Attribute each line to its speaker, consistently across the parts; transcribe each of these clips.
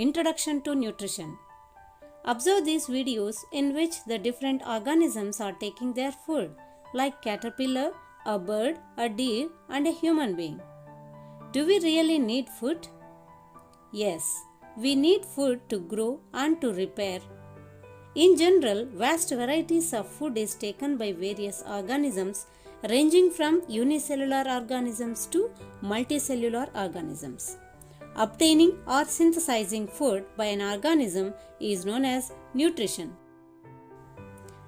Speaker 1: Introduction to Nutrition. Observe these videos in which the different organisms are taking their food, like caterpillar, a bird, a deer, and a human being. Do we really need food? Yes, we need food to grow and to repair. In general, vast varieties of food is taken by various organisms ranging from unicellular organisms to multicellular organisms. Obtaining or synthesizing food by an organism is known as nutrition.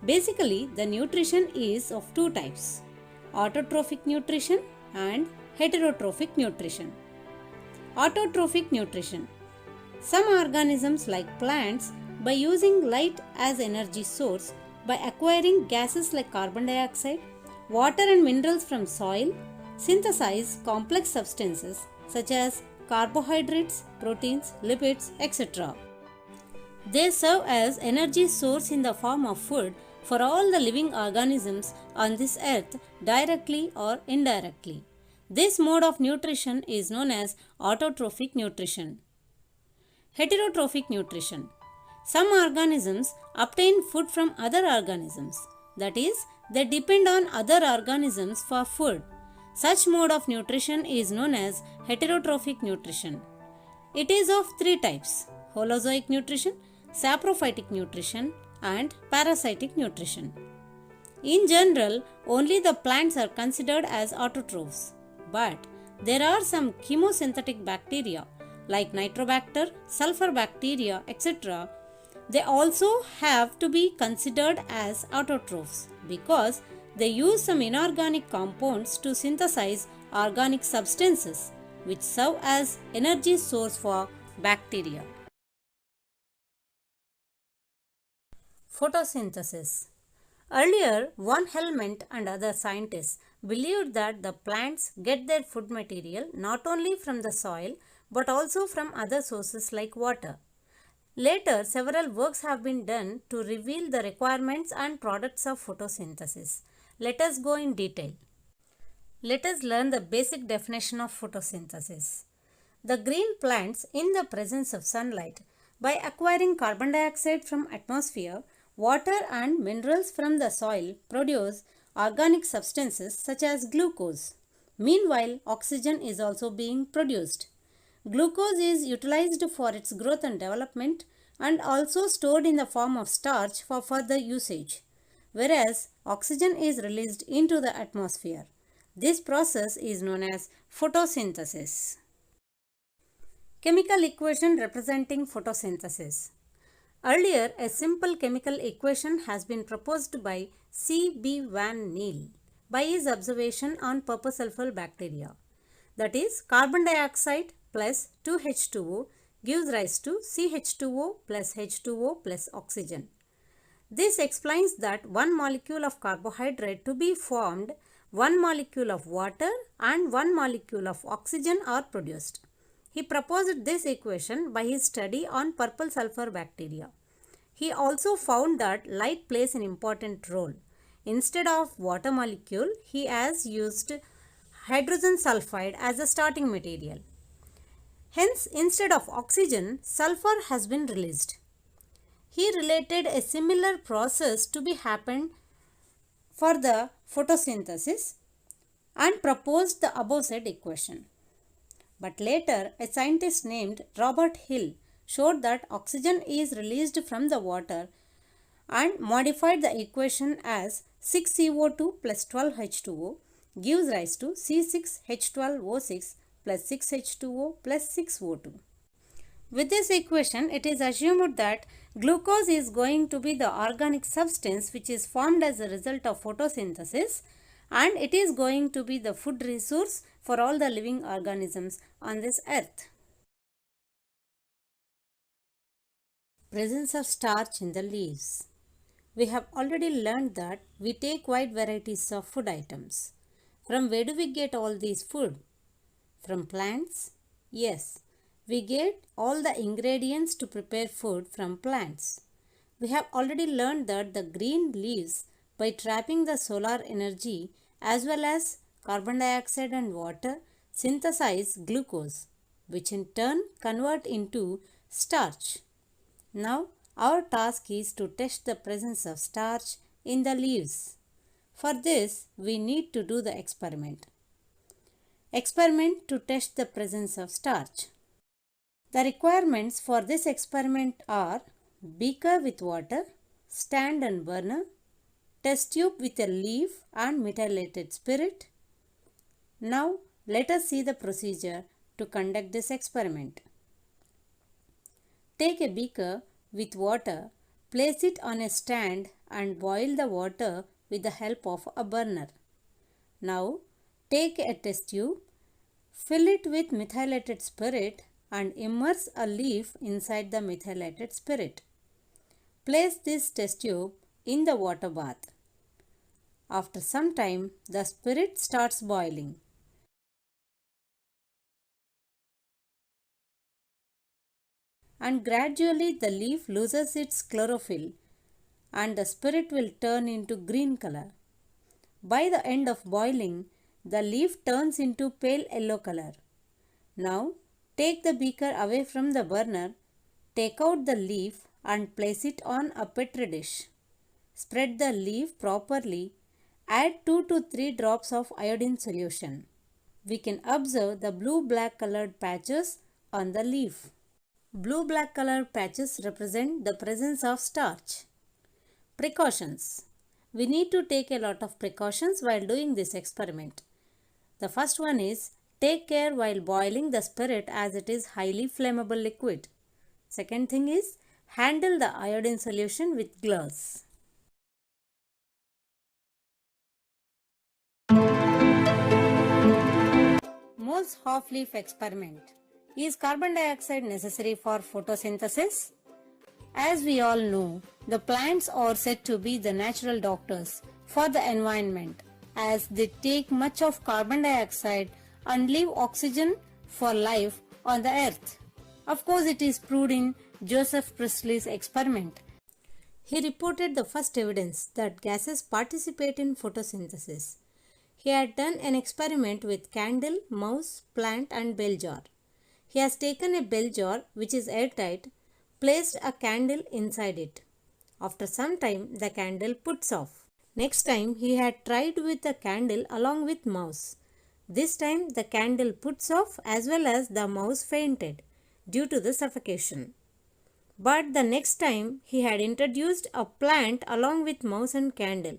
Speaker 1: Basically, the nutrition is of two types: autotrophic nutrition and heterotrophic nutrition. Autotrophic nutrition. Some organisms like plants, by using light as energy source, by acquiring gases like carbon dioxide, water and minerals from soil, synthesize complex substances such as carbohydrates, proteins, lipids, etc. They serve as energy source in the form of food for all the living organisms on this earth, directly or indirectly. This mode of nutrition is known as autotrophic nutrition. Heterotrophic nutrition. Some organisms obtain food from other organisms, that is, they depend on other organisms for food. Such mode of nutrition is known as heterotrophic nutrition. It is of three types: holozoic nutrition, saprophytic nutrition, and parasitic nutrition. In general, only the plants are considered as autotrophs, but there are some chemosynthetic bacteria like nitrobacter, sulfur bacteria, etc. They also have to be considered as autotrophs because they use some inorganic compounds to synthesize organic substances which serve as energy source for bacteria. Photosynthesis. Earlier, von Helmont and other scientists believed that the plants get their food material not only from the soil but also from other sources like water. Later, several works have been done to reveal the requirements and products of photosynthesis. Let us go in detail. Let us learn the basic definition of photosynthesis. The green plants, in the presence of sunlight, by acquiring carbon dioxide from atmosphere, water and minerals from the soil, produce organic substances such as glucose. Meanwhile, oxygen is also being produced. Glucose is utilized for its growth and development and also stored in the form of starch for further usage, whereas oxygen is released into the atmosphere. This process is known as photosynthesis. Chemical equation representing photosynthesis. Earlier, a simple chemical equation has been proposed by C. B. van Niel by his observation on purple sulfur bacteria. That is, carbon dioxide plus 2H2O gives rise to CH2O plus H2O plus oxygen. This explains that one molecule of carbohydrate to be formed, one molecule of water and one molecule of oxygen are produced. He proposed this equation by his study on purple sulfur bacteria. He also found that light plays an important role. Instead of water molecule, he has used hydrogen sulfide as a starting material. Hence, instead of oxygen, sulfur has been released. He related a similar process to be happened for the photosynthesis and proposed the above said equation. But later, a scientist named Robert Hill showed that oxygen is released from the water and modified the equation as 6CO2 plus 12H2O gives rise to C6H12O6 plus 6H2O plus 6O2. With this equation, it is assumed that glucose is going to be the organic substance which is formed as a result of photosynthesis, and it is going to be the food resource for all the living organisms on this earth. Presence of starch in the leaves. We have already learned that we take wide varieties of food items. From where do we get all these food? From plants? Yes, we get all the ingredients to prepare food from plants. We have already learned that the green leaves, by trapping the solar energy as well as carbon dioxide and water, synthesize glucose, which in turn convert into Starch. Now our task is to test the presence of starch in the leaves. For this, we need to do the experiment. Experiment to test the presence of starch. The requirements for this experiment are beaker with water, stand and burner, test tube with a leaf and methylated spirit. Now let us see the procedure to conduct this experiment. Take a beaker with water, place it on a stand and boil the water with the help of a burner. Now take a test tube, fill it with methylated spirit and immerse a leaf inside the methylated spirit. Place this test tube in the water bath. After some time, the spirit starts boiling. And gradually the leaf loses its chlorophyll and the spirit will turn into green color. By the end of boiling, the leaf turns into pale yellow color. Now, take the beaker away from the burner, take out the leaf and place it on a petri dish. Spread the leaf properly, add 2 to 3 drops of iodine solution. We can observe the blue-black colored patches on the leaf. Blue-black colored patches represent the presence of starch. Precautions. We need to take a lot of precautions while doing this experiment. The first one is take care while boiling the spirit as it is highly flammable liquid. Second thing is handle the iodine solution with gloves. Mohs-Half-Leaf experiment. Is carbon dioxide necessary for photosynthesis? As we all know, the plants are said to be the natural doctors for the environment as they take much of carbon dioxide and leave oxygen for life on the earth. Of course, it is proved in Joseph Priestley's experiment. He reported the first evidence that gases participate in photosynthesis. He had done an experiment with candle, mouse, plant and bell jar. He has taken a bell jar which is airtight, placed a candle inside it. After some time, the candle puts off. Next time, he had tried with the candle along with mouse. This time, the candle puts off as well as the mouse fainted due to the suffocation. But the next time, he had introduced a plant along with mouse and candle.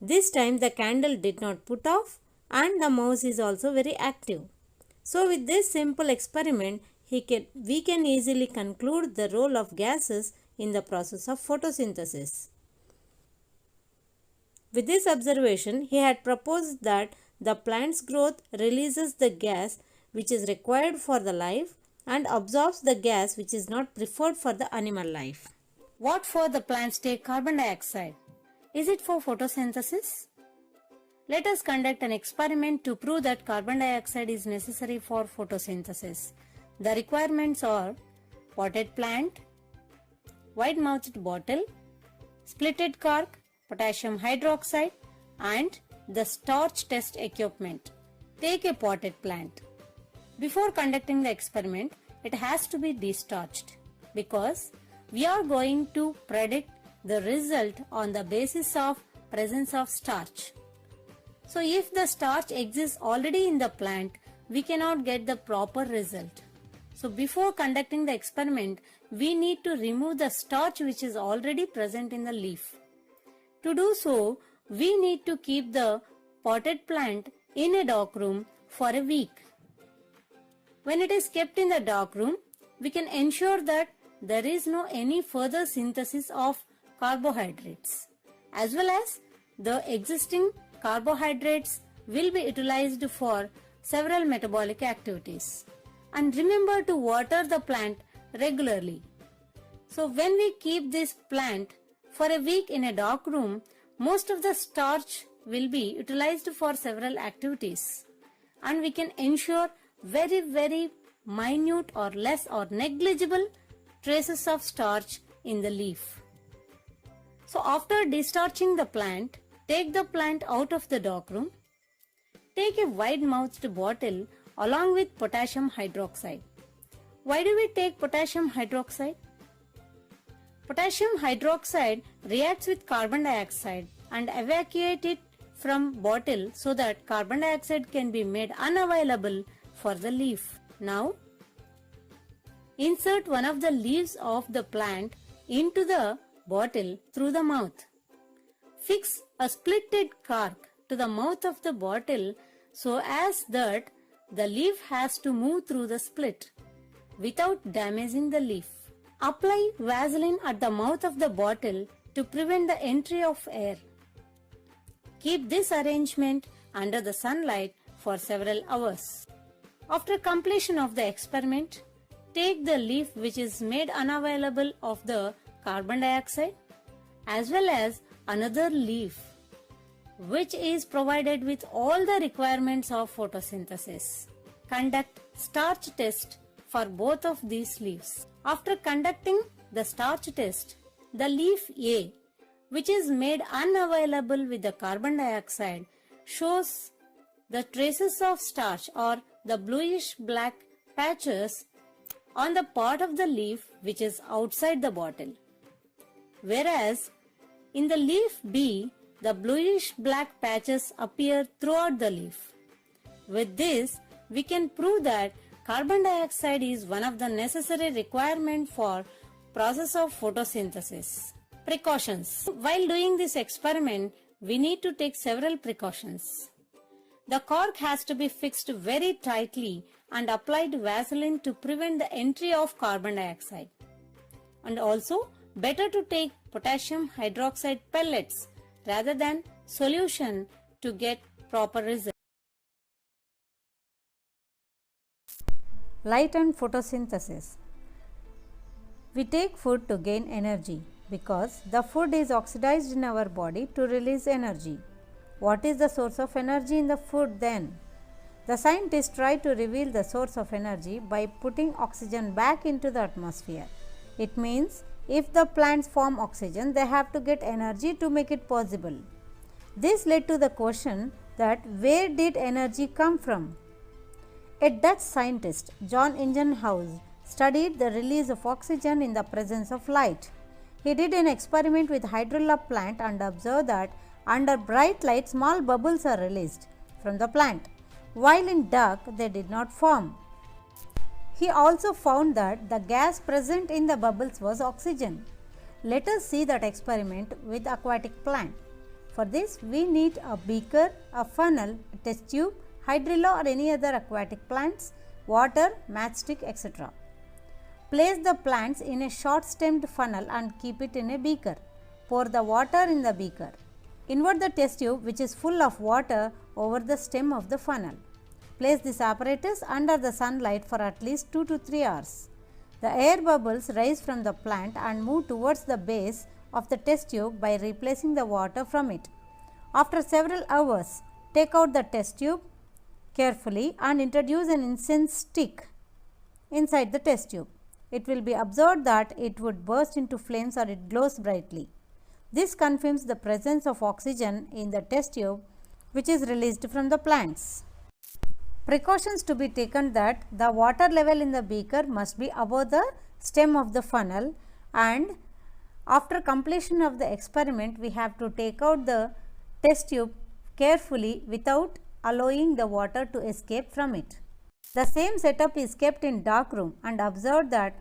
Speaker 1: This time, the candle did not put off and the mouse is also very active. So with this simple experiment, we can easily conclude the role of gases in the process of photosynthesis. With this observation, he had proposed that the plant's growth releases the gas which is required for the life and absorbs the gas which is not preferred for the animal life. What for the plants take carbon dioxide? Is it for photosynthesis? Let us conduct an experiment to prove that carbon dioxide is necessary for photosynthesis. The requirements are potted plant, wide-mouthed bottle, splitted cork, potassium hydroxide and the starch test equipment. Take a potted plant. Before conducting the experiment, it has to be destarched because we are going to predict the result on the basis of presence of starch. So if the starch exists already in the plant, we cannot get the proper result. So before conducting the experiment, we need to remove the starch which is already present in the leaf. To do so, we need to keep the potted plant in a dark room for a week. When it is kept in the dark room, we can ensure that there is no any further synthesis of carbohydrates, as well as the existing carbohydrates will be utilized for several metabolic activities. And remember to water the plant regularly. So when we keep this plant for a week in a dark room, most of the starch will be utilized for several activities. And we can ensure very minute or less or negligible traces of starch in the leaf. So after destarching the plant, take the plant out of the dark room. Take a wide-mouthed bottle along with potassium hydroxide. Why do we take potassium hydroxide? Potassium hydroxide reacts with carbon dioxide and evacuates it from bottle so that carbon dioxide can be made unavailable for the leaf. Now, insert one of the leaves of the plant into the bottle through the mouth. Fix a splitted cork to the mouth of the bottle so as that the leaf has to move through the split without damaging the leaf. Apply Vaseline at the mouth of the bottle to prevent the entry of air. Keep this arrangement under the sunlight for several hours. After completion of the experiment, take the leaf which is made unavailable of the carbon dioxide as well as another leaf which is provided with all the requirements of photosynthesis. Conduct starch test for both of these leaves. After conducting the starch test, the leaf A, which is made unavailable with the carbon dioxide, shows the traces of starch or the bluish black patches on the part of the leaf which is outside the bottle. Whereas in the leaf B, the bluish black patches appear throughout the leaf. With this, we can prove that carbon dioxide is one of the necessary requirements for process of photosynthesis. Precautions. While doing this experiment, we need to take several precautions. The cork has to be fixed very tightly and applied Vaseline to prevent the entry of carbon dioxide. And also, better to take potassium hydroxide pellets rather than solution to get proper results. Light and photosynthesis. We take food to gain energy because the food is oxidized in our body to release energy. What is the source of energy in the food then? The scientists try to reveal the source of energy by putting oxygen back into the atmosphere. It means if the plants form oxygen, they have to get energy to make it possible. This led to the question that where did energy come from? A Dutch scientist, John Ingenhousz, studied the release of oxygen in the presence of light. He did an experiment with hydrilla plant and observed that under bright light small bubbles are released from the plant, while in dark they did not form. He also found that the gas present in the bubbles was oxygen. Let us see that experiment with aquatic plant. For this, we need a beaker, a funnel, a test tube, hydrilla or any other aquatic plants, water, matchstick, etc. Place the plants in a short stemmed funnel and keep it in a beaker. Pour the water in the beaker. Invert the test tube which is full of water over the stem of the funnel. Place this apparatus under the sunlight for at least 2 to 3 hours. The air bubbles rise from the plant and move towards the base of the test tube by replacing the water from it. After several hours, take out the test tube carefully and introduce an incense stick inside the test tube. It will be observed that it would burst into flames or it glows brightly. This confirms the presence of oxygen in the test tube which is released from the plants. Precautions to be taken that the water level in the beaker must be above the stem of the funnel, and after completion of the experiment we have to take out the test tube carefully without allowing the water to escape from it. The same setup is kept in dark room and observed that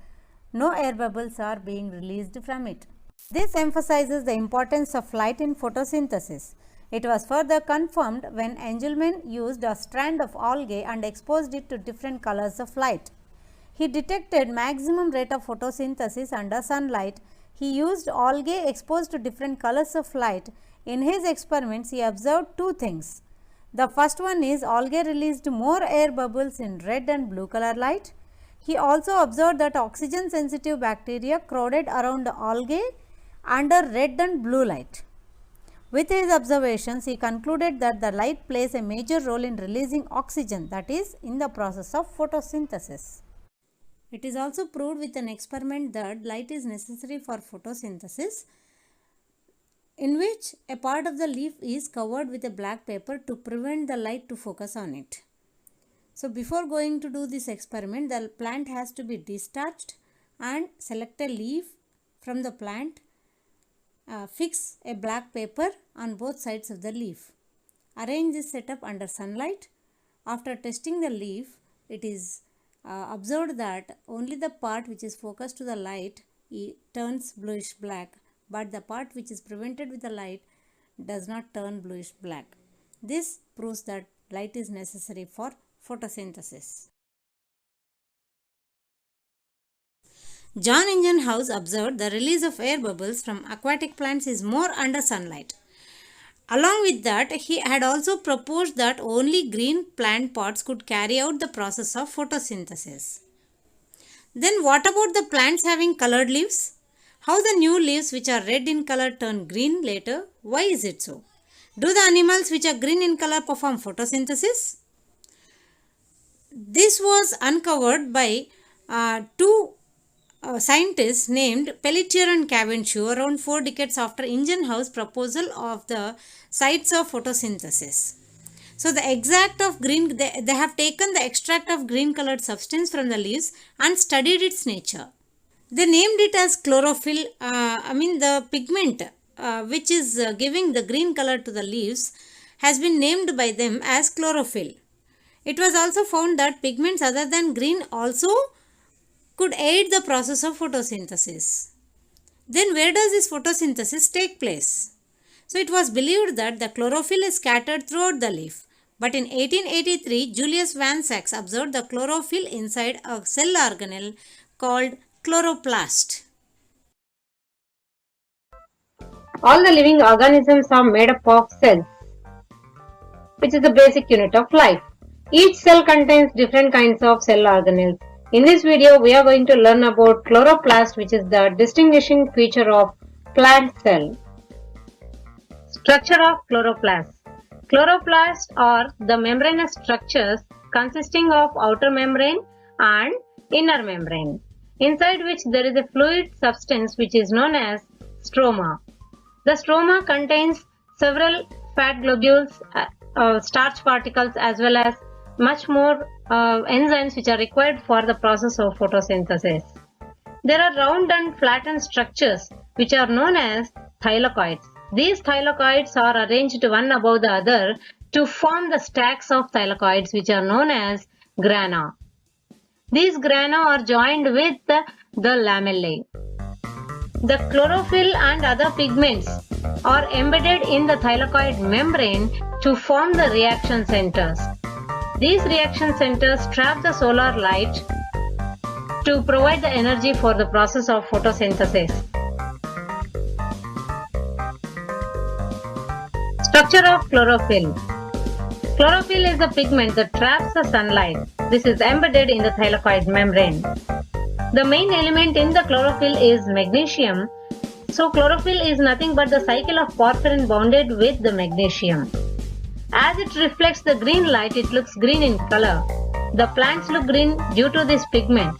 Speaker 1: no air bubbles are being released from it. This emphasizes the importance of light in photosynthesis. It was further confirmed when Engelmann used a strand of algae and exposed it to different colors of light. He detected maximum rate of photosynthesis under sunlight. He used algae exposed to different colors of light. In his experiments, he observed two things. The first one is algae released more air bubbles in red and blue color light. He also observed that oxygen sensitive bacteria crowded around the algae under red and blue light. With his observations, he concluded that the light plays a major role in releasing oxygen, that is, in the process of photosynthesis. It is also proved with an experiment that light is necessary for photosynthesis, in which a part of the leaf is covered with a black paper to prevent the light to focus on it. So before going to do this experiment, the plant has to be discharged and select a leaf from the plant. Fix a black paper on both sides of the leaf. Arrange this setup under sunlight. After testing the leaf, it is observed that only the part which is focused to the light turns bluish black, but the part which is prevented with the light does not turn bluish black. This proves that light is necessary for photosynthesis. John Ingenhousz observed the release of air bubbles from aquatic plants is more under sunlight. Along with that, he had also proposed that only green plant pots could carry out the process of photosynthesis. Then what about the plants having colored leaves? How the new leaves which are red in color turn green later? Why is it so? Do the animals which are green in color perform photosynthesis? This was uncovered by two scientists named Pelletier and Cavendish around 4 decades after Ingenhousz's proposal of the sites of photosynthesis. So the extract of green, they have taken the extract of green colored substance from the leaves and studied its nature. They named it as chlorophyll. The pigment which is giving the green color to the leaves has been named by them as chlorophyll. It was also found that pigments other than green also could aid the process of photosynthesis. Then where does this photosynthesis take place? So it was believed that the chlorophyll is scattered throughout the leaf. But in 1883, Julius Van Sachs observed the chlorophyll inside a cell organelle called chloroplast.
Speaker 2: All the living organisms are made up of cells, which is the basic unit of life. Each cell contains different kinds of cell organelles. In this video, we are going to learn about chloroplast, which is the distinguishing feature of plant cell. Structure of chloroplast. Chloroplasts are the membranous structures consisting of outer membrane and inner membrane, inside which there is a fluid substance which is known as stroma. The stroma contains several fat globules, starch particles, as well as much more enzymes which are required for the process of photosynthesis. There are round and flattened structures which are known as thylakoids. These thylakoids are arranged one above the other to form the stacks of thylakoids which are known as grana. These grana are joined with the lamellae. The chlorophyll and other pigments are embedded in the thylakoid membrane to form the reaction centers. These reaction centers trap the solar light to provide the energy for the process of photosynthesis. Structure of chlorophyll. Chlorophyll is the pigment that traps the sunlight. This is embedded in the thylakoid membrane. The main element in the chlorophyll is magnesium. So chlorophyll is nothing but the cycle of porphyrin bonded with the magnesium. As it reflects the green light, it looks green in color. The plants look green due to this pigment.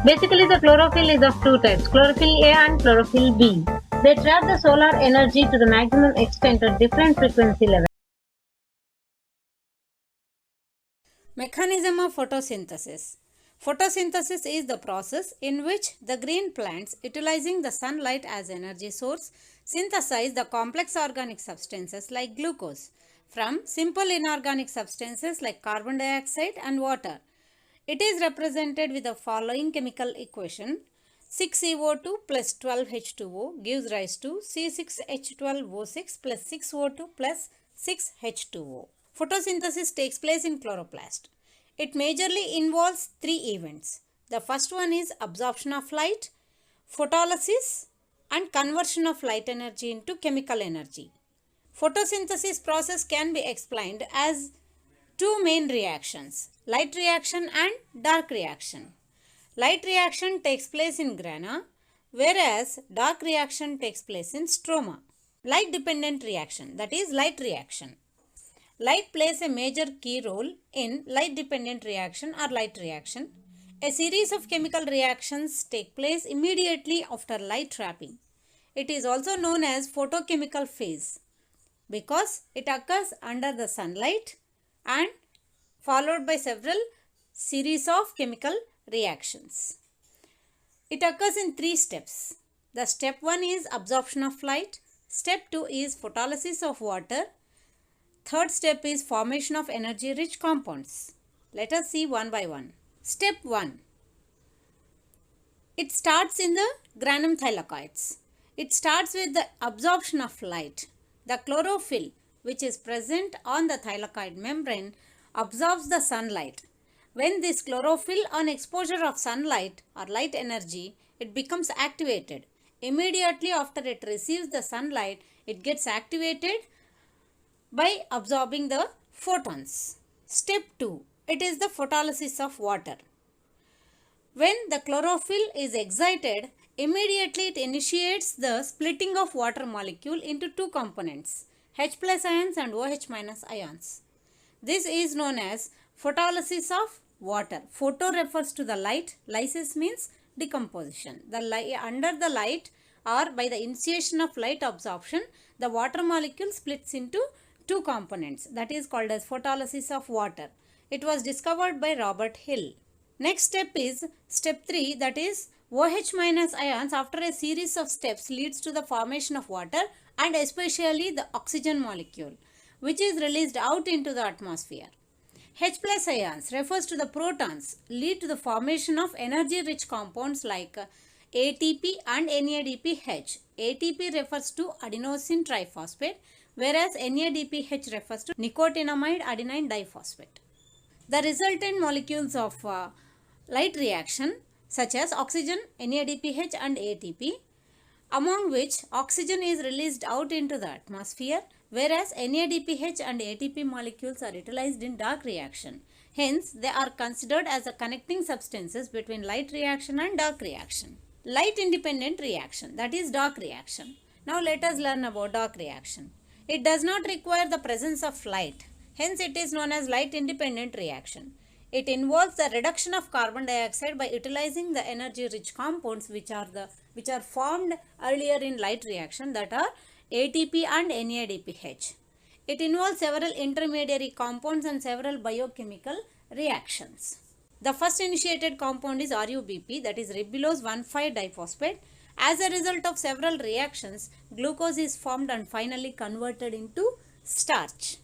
Speaker 2: Basically, the chlorophyll is of two types, chlorophyll A and chlorophyll B. They trap the solar energy to the maximum extent at different frequency levels.
Speaker 1: Mechanism of photosynthesis. Photosynthesis is the process in which the green plants, utilizing the sunlight as energy source, synthesize the complex organic substances like glucose from simple inorganic substances like carbon dioxide and water. It is represented with the following chemical equation. 6CO2 plus 12H2O gives rise to C6H12O6 plus 6O2 plus 6H2O. Photosynthesis takes place in chloroplast. It majorly involves three events. The first one is absorption of light, photolysis, and conversion of light energy into chemical energy. Photosynthesis process can be explained as two main reactions, light reaction and dark reaction. Light reaction takes place in grana, whereas dark reaction takes place in stroma. Light dependent reaction, that is light reaction. Light plays a major key role in light dependent reaction or light reaction. A series of chemical reactions take place immediately after light trapping. It is also known as photochemical phase because it occurs under the sunlight and followed by several series of chemical reactions. It occurs in 3 steps. The step 1 is absorption of light. Step 2 is photolysis of water. Third step is formation of energy rich compounds. Let us see one by one. Step 1. It starts in the granum thylakoids. It starts with the absorption of light. The chlorophyll, which is present on the thylakoid membrane, absorbs the sunlight. When this chlorophyll on exposure of sunlight or light energy, it becomes activated. Immediately after it receives the sunlight, it gets activated by absorbing the photons. Step 2. It is the photolysis of water. When the chlorophyll is excited, immediately it initiates the splitting of water molecule into 2 components, H plus ions and OH minus ions. This is known as photolysis of water. Photo refers to the light, lysis means decomposition. Under the light or by the initiation of light absorption, the water molecule splits into 2 components. That is called as photolysis of water. It was discovered by Robert Hill. Next step is step 3, that is OH minus ions after a series of steps leads to the formation of water and especially the oxygen molecule, which is released out into the atmosphere. H plus ions refers to the protons lead to the formation of energy rich compounds like ATP and NADPH. ATP refers to adenosine triphosphate, whereas NADPH refers to nicotinamide adenine diphosphate. The resultant molecules of light reaction such as oxygen, NADPH and ATP, among which oxygen is released out into the atmosphere, whereas NADPH and ATP molecules are utilized in dark reaction. Hence, they are considered as the connecting substances between light reaction and dark reaction. Light independent reaction, that is dark reaction. Now let us learn about dark reaction. It does not require the presence of light. Hence, it is known as light independent reaction. It involves the reduction of carbon dioxide by utilizing the energy rich compounds which are formed earlier in light reaction, that are ATP and NADPH. It involves several intermediary compounds and several biochemical reactions. The first initiated compound is RUBP, that is ribulose 1,5-diphosphate. As a result of several reactions, glucose is formed and finally converted into starch.